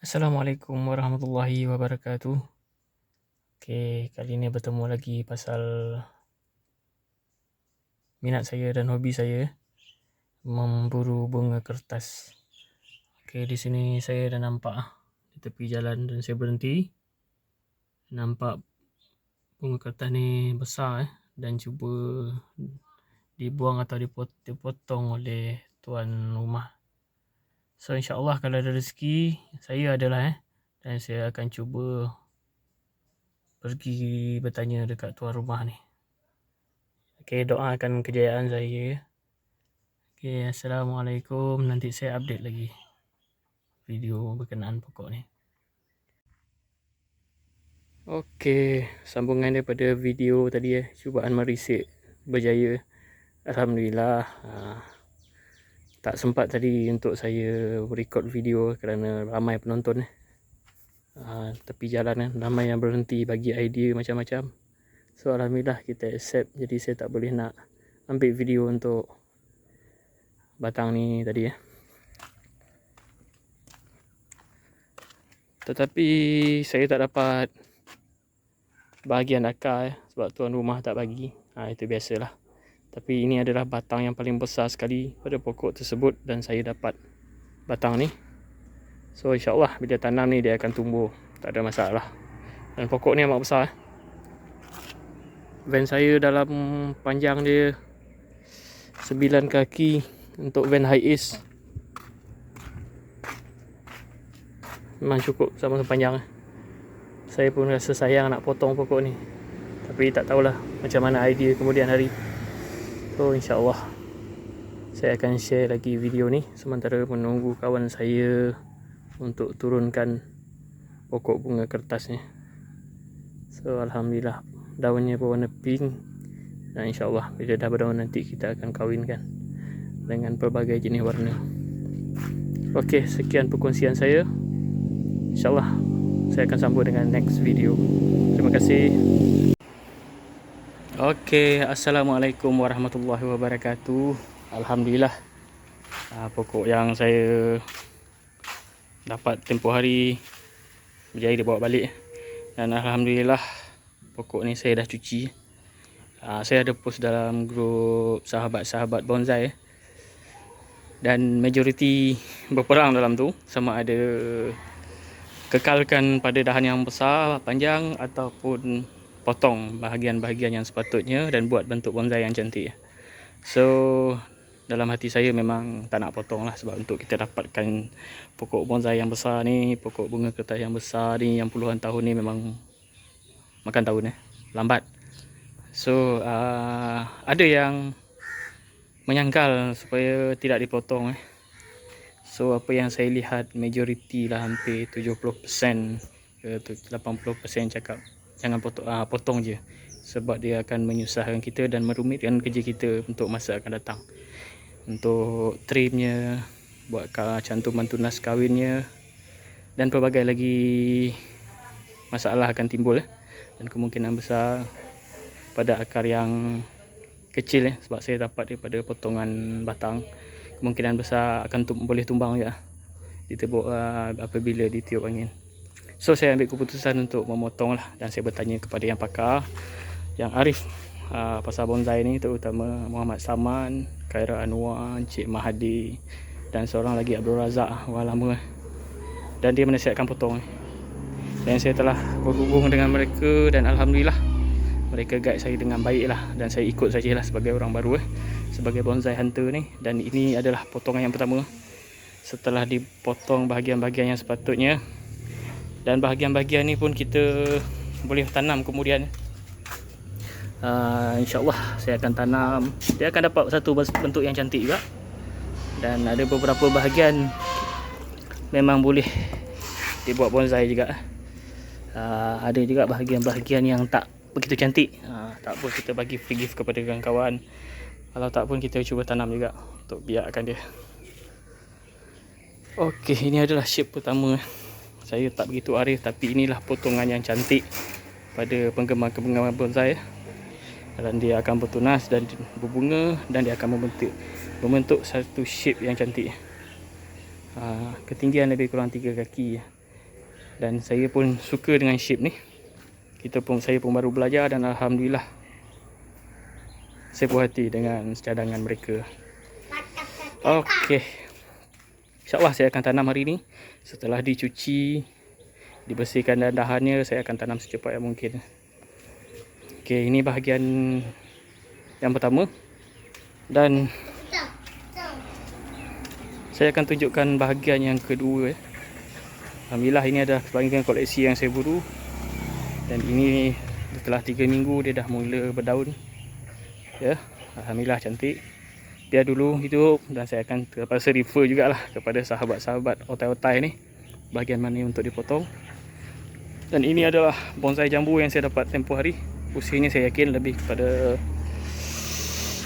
Assalamualaikum warahmatullahi wabarakatuh. Kali ini bertemu lagi pasal minat saya dan hobi saya memburu bunga kertas. Di sini saya dah nampak di tepi jalan dan saya berhenti. Nampak bunga kertas ni besar dan cuba dibuang atau dipotong oleh tuan rumah. So insyaAllah kalau ada rezeki saya adalah dan saya akan cuba pergi bertanya dekat tuan rumah ni. Doakan kejayaan saya. Assalamualaikum. Nanti saya update lagi video berkenaan pokok ni. Sambungan daripada video tadi cubaan merisik berjaya. Alhamdulillah. Tak sempat tadi untuk saya record video kerana ramai penonton tepi jalan ramai yang berhenti bagi idea macam-macam. So alhamdulillah kita accept, jadi saya tak boleh nak ambil video untuk batang ni tadi Tetapi saya tak dapat bahagian akar sebab tuan rumah tak bagi. Itu biasalah. Tapi ini adalah batang yang paling besar sekali pada pokok tersebut dan saya dapat batang ni. So insyaAllah bila tanam ni dia akan tumbuh, tak ada masalah. Dan pokok ni amat besar. Van saya dalam panjang dia 9 kaki untuk van high ace. Memang cukup sama panjang. Saya pun rasa sayang nak potong pokok ni, tapi tak tahulah macam mana idea kemudian hari. So insyaAllah saya akan share lagi video ni sementara menunggu kawan saya untuk turunkan pokok bunga kertas ni. So alhamdulillah daunnya berwarna pink dan insyaAllah bila dah berdaun nanti kita akan kawinkan dengan pelbagai jenis warna. Sekian perkongsian saya. InsyaAllah saya akan sambung dengan next video. Terima kasih. Assalamualaikum warahmatullahi wabarakatuh. Alhamdulillah pokok yang saya dapat tempoh hari berjaya dibawa balik. Dan alhamdulillah pokok ni saya dah cuci. Saya ada post dalam grup sahabat-sahabat bonsai dan majoriti berperang dalam tu, sama ada kekalkan pada dahan yang besar, panjang ataupun potong bahagian-bahagian yang sepatutnya dan buat bentuk bonsai yang cantik. So dalam hati saya memang tak nak potong lah, sebab untuk kita dapatkan pokok bonsai yang besar ni, pokok bunga kertas yang besar ni, yang puluhan tahun ni memang makan tahun lambat. So ada yang menyangkal supaya tidak dipotong. So apa yang saya lihat majoriti lah, hampir 70% ke 80% cakap jangan potong je, sebab dia akan menyusahkan kita dan merumitkan kerja kita untuk masa akan datang. Untuk trimnya, buat cantuman tunas kahwinnya dan pelbagai lagi masalah akan timbul dan kemungkinan besar pada akar yang kecil sebab saya dapat daripada potongan batang, kemungkinan besar akan boleh tumbang je ditebuk apabila ditiup angin. So saya ambil keputusan untuk memotong lah, dan saya bertanya kepada yang pakar, yang arif pasal bonsai ni, terutama Muhammad Saman, Khaira Anwar, Encik Mahathir dan seorang lagi Abdul Razak, orang lama dan dia menasihatkan potong. Dan saya telah berhubung dengan mereka dan alhamdulillah mereka guide saya dengan baik lah, dan saya ikut sajalah sebagai orang baru sebagai bonsai hunter ni. Dan ini adalah potongan yang pertama setelah dipotong bahagian-bahagian yang sepatutnya, dan bahagian-bahagian ni pun kita boleh tanam kemudian. InsyaAllah saya akan tanam, dia akan dapat satu bentuk yang cantik juga. Dan ada beberapa bahagian memang boleh dibuat bonsai juga. Ada juga bahagian-bahagian yang tak begitu cantik. Tak apa, kita bagi free gift kepada kawan-kawan. Kalau tak pun kita cuba tanam juga untuk biarkan dia. Ini adalah shape pertama. Saya tak begitu arif, tapi inilah potongan yang cantik pada penggemar-penggemar bonsai. Dan dia akan bertunas dan berbunga, dan dia akan membentuk satu shape yang cantik. Ketinggian lebih kurang 3 kaki. Dan saya pun suka dengan shape ni. Saya pun baru belajar dan alhamdulillah saya puas hati dengan cadangan mereka. Okey. InsyaAllah saya akan tanam hari ni. Setelah dicuci, dibersihkan dahan-dahannya, saya akan tanam secepat yang mungkin. Okey, ini bahagian yang pertama. Dan saya akan tunjukkan bahagian yang kedua. Alhamdulillah ini adalah bahagian koleksi yang saya buru. Dan ini setelah 3 minggu dia dah mula berdaun. Ya, alhamdulillah cantik. Biar dulu hidup dan saya akan terpaksa refer jugalah kepada sahabat-sahabat otai-otai ni bahagian mana untuk dipotong. Dan ini adalah bonsai jambu yang saya dapat tempoh hari. Usianya saya yakin lebih kepada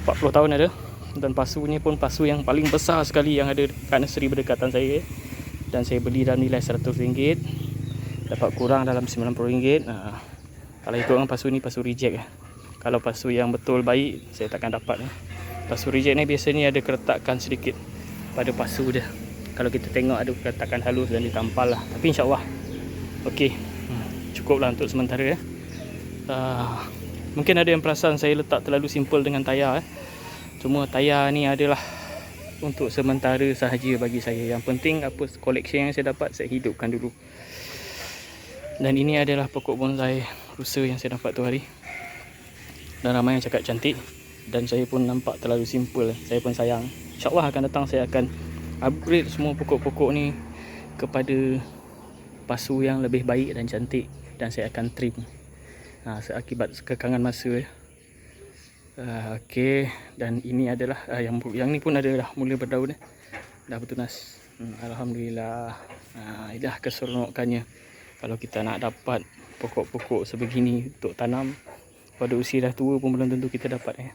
40 tahun ada. Dan pasunya pun pasu yang paling besar sekali yang ada kat nursery berdekatan saya. Dan saya beli dalam nilai RM100. Dapat kurang dalam RM90. Kalau ikutkan pasu ni pasu reject. Kalau pasu yang betul baik saya takkan dapat. Pasu reject ni biasanya ada keretakan sedikit pada pasu dia. Kalau kita tengok ada keretakan halus dan ditampal lah. Tapi insyaAllah okey, cukuplah untuk sementara. Mungkin ada yang perasan saya letak terlalu simple dengan tayar. Cuma tayar ni adalah untuk sementara sahaja bagi saya. Yang penting apa collection yang saya dapat saya hidupkan dulu. Dan ini adalah pokok bonsai rusa yang saya dapat tu hari. Dan ramai yang cakap cantik. Dan saya pun nampak terlalu simple. Saya pun sayang. InsyaAllah akan datang saya akan upgrade semua pokok-pokok ni kepada pasu yang lebih baik dan cantik. Dan saya akan trim seakibat kekangan masa. Okey. Dan ini adalah yang ni pun adalah mula berdaun. Dah bertunas. Alhamdulillah. Inilah keseronokannya. Kalau kita nak dapat pokok-pokok sebegini untuk tanam pada usia dah tua pun belum tentu kita dapat.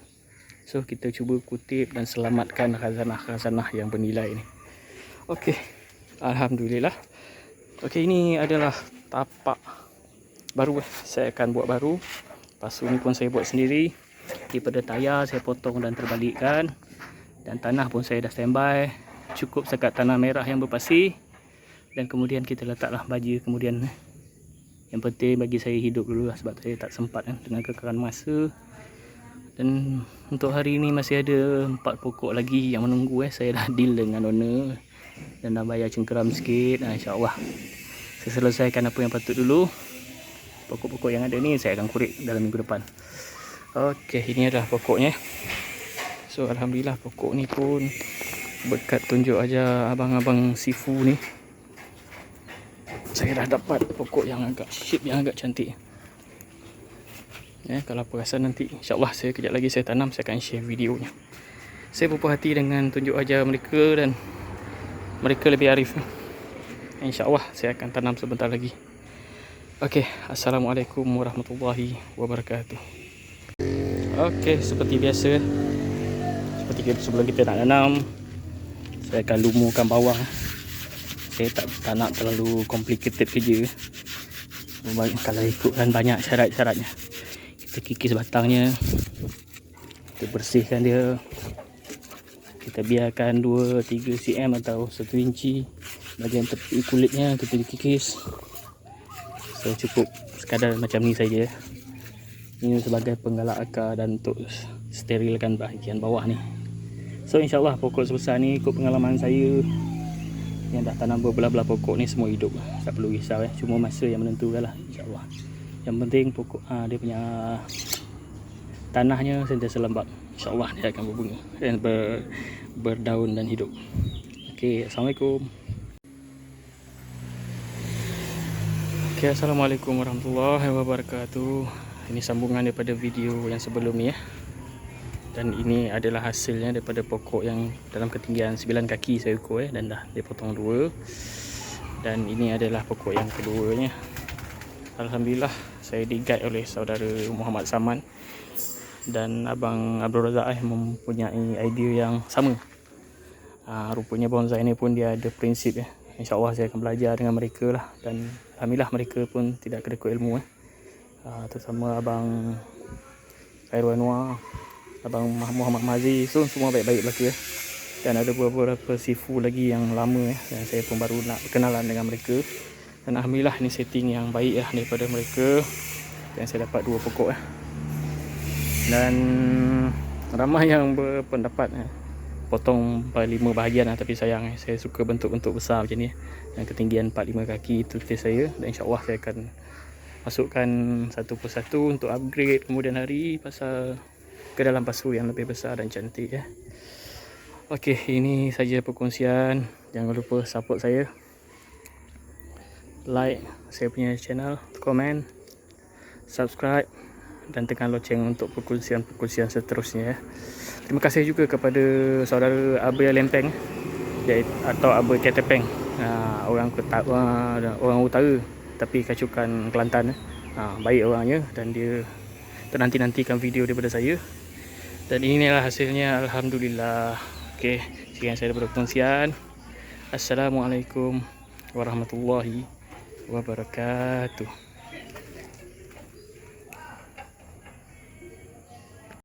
So kita cuba kutip dan selamatkan khazanah-khazanah yang bernilai ni. Okey. Alhamdulillah. Okey, ini adalah tapak baru. Saya akan buat baru. Pasu ni pun saya buat sendiri. Daripada tayar saya potong dan terbalikkan. Dan tanah pun saya dah standby. Cukup sekat tanah merah yang berpasir. Dan kemudian kita letaklah baja kemudian. Yang penting bagi saya hidup dulu lah, sebab saya tak sempat dengan kekalan masa. Dan untuk hari ini masih ada 4 pokok lagi yang menunggu. Saya dah deal dengan owner dan dah bayar cengkeram sikit. InsyaAllah saya selesaikan apa yang patut dulu. Pokok-pokok yang ada ni saya akan kurik dalam minggu depan. Okey, ini adalah pokoknya. So alhamdulillah pokok ni pun berkat tunjuk aja abang-abang sifu ni, saya dah dapat pokok yang agak shape yang agak cantik. Kalau perasan nanti insyaAllah saya kejap lagi saya tanam, saya akan share videonya. Saya berpuas hati dengan tunjuk ajar mereka dan mereka lebih arif. InsyaAllah saya akan tanam sebentar lagi. Okey, Assalamualaikum warahmatullahi wabarakatuh. Okey, seperti biasa, seperti sebelum kita nak tanam, saya akan lumurkan bawang. Saya tak nak terlalu complicated kerja. Kalau ikutkan banyak syarat-syaratnya. Kita kikis batangnya, kita bersihkan dia, kita biarkan 2-3 cm atau 1 inci. Bahagian tepi kulitnya kita dikikis. So cukup sekadar macam ni saja. Ini sebagai penggalak akar dan untuk sterilkan bahagian bawah ni. So insyaAllah pokok sebesar ni ikut pengalaman saya yang dah tanam berbelah-belah pokok ni semua hidup. Tak perlu risau. Cuma masa yang menentukan lah, insyaAllah. Yang penting pokok dia punya tanahnya sentiasa lembab. InsyaAllah dia akan berbunga dan berdaun dan hidup. Okey, Assalamualaikum. Okey, Assalamualaikum warahmatullahi wabarakatuh. Ini sambungan daripada video yang sebelum ni. Dan ini adalah hasilnya daripada pokok yang dalam ketinggian 9 kaki saya ukur dan dah dipotong 2. Dan ini adalah pokok yang keduanya. Alhamdulillah saya di-guide oleh saudara Muhammad Saman dan abang Abdul Razak mempunyai idea yang sama. Rupanya bonsai ni pun dia ada prinsip . InsyaAllah saya akan belajar dengan mereka lah. Dan alhamdulillah mereka pun tidak kedekut ilmu terutama abang Khairul Anwar, abang Muhammad Mazi, so semua baik-baik belaka . Dan ada beberapa sifu lagi yang lama dan saya pun baru nak berkenalan dengan mereka. Dan alhamdulillah ni setting yang baik lah daripada mereka. Dan saya dapat 2 pokok Dan ramai yang berpendapat potong 5 bahagian lah. Tapi sayang saya suka bentuk-bentuk besar macam ni. Yang ketinggian 4-5 kaki itu taste saya. Dan insyaAllah saya akan masukkan satu persatu untuk upgrade kemudian hari pasal ke dalam pasu yang lebih besar dan cantik Okey, ini saja perkongsian. Jangan lupa support saya, like saya punya channel, komen, subscribe dan tekan loceng untuk perkongsian seterusnya Terima kasih juga kepada saudara Abel Lempeng atau Abel Ketepeng, orang utara tapi kacukan Kelantan. Baik orangnya dan dia nanti-nantikan video daripada saya. Dan inilah hasilnya, alhamdulillah. Okey, sekian saya daripada perkongsian. Assalamualaikum warahmatullahi wabarakatuh.